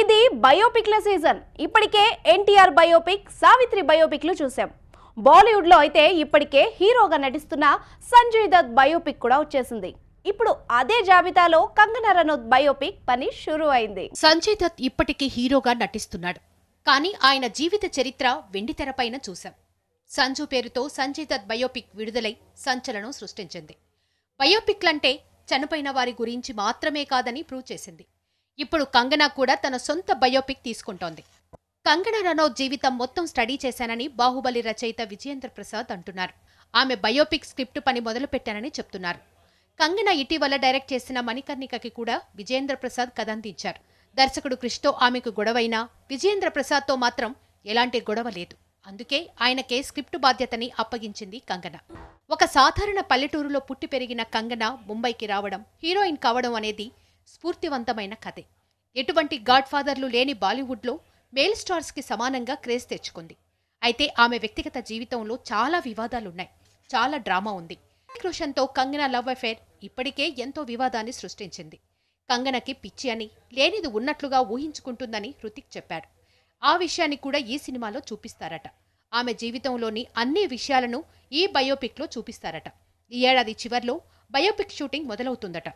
ఇది బయోపిక్ల సీజన్. ఇప్పటికే ఎన్టీఆర్ బయోపిక్, సావిత్రి బయోపిక్లు చూసాం. బాలీవుడ్లో అయితే ఇప్పటికే హీరోగా నటిస్తున్న సంజయ్ దత్ బయోపిక్ కూడా వచ్చేసింది. ఇప్పుడు అదే జాబితాలో కంగనా రనౌత్ బయోపిక్ పని షురూ అయింది. సంజయ్ దత్ ఇప్పటికీ హీరోగా నటిస్తున్నాడు. కానీ ఆయన జీవిత చరిత్ర వెండితెరపైన చూశాం. సంజు పేరుతో సంజయ్ దత్ బయోపిక్ విడుదలై సంచలనం సృష్టించింది. బయోపిక్లంటే చనిపోయిన వారి గురించి మాత్రమే కాదని ప్రూవ్ చేసింది. ఇప్పుడు కంగనా కూడా తన సొంత బయోపిక్ తీసుకుంటోంది. కంగనా రనౌత్ జీవితం మొత్తం స్టడీ చేశానని బాహుబలి రచయిత విజయేంద్ర ప్రసాద్ అంటున్నారు. ఆమె బయోపిక్ స్క్రిప్ట్ పని మొదలుపెట్టానని చెప్తున్నారు. కంగనా ఇటీవల డైరెక్ట్ చేసిన మణికర్ణికకి కూడా విజయేంద్ర ప్రసాద్ కథందించారు. దర్శకుడు క్రిష్తో ఆమెకు గొడవైనా విజయేంద్ర ప్రసాద్తో మాత్రం ఎలాంటి గొడవ లేదు. అందుకే ఆయనకే స్క్రిప్ట్ బాధ్యతని అప్పగించింది కంగనా. ఒక సాధారణ పల్లెటూరులో పుట్టి పెరిగిన కంగనా ముంబైకి రావడం, హీరోయిన్ కావడం అనేది స్ఫూర్తివంతమైన కథే. ఎటువంటి గాడ్ ఫాదర్లు లేని బాలీవుడ్లో మేల్ స్టార్స్కి సమానంగా క్రేజ్ తెచ్చుకుంది. అయితే ఆమె వ్యక్తిగత జీవితంలో చాలా వివాదాలున్నాయి, చాలా డ్రామా ఉంది. హృతిక్ రోషన్తో కంగనా లవ్ అఫేర్ ఇప్పటికే ఎంతో వివాదాన్ని సృష్టించింది. కంగనకి పిచ్చి అని, లేనిది ఉన్నట్లుగా ఊహించుకుంటుందని హృతిక్ చెప్పాడు. ఆ విషయాన్ని కూడా ఈ సినిమాలో చూపిస్తారట. ఆమె జీవితంలోని అన్ని విషయాలను ఈ బయోపిక్లో చూపిస్తారట. ఈ ఏడాది చివర్లో బయోపిక్ షూటింగ్ మొదలవుతుందట.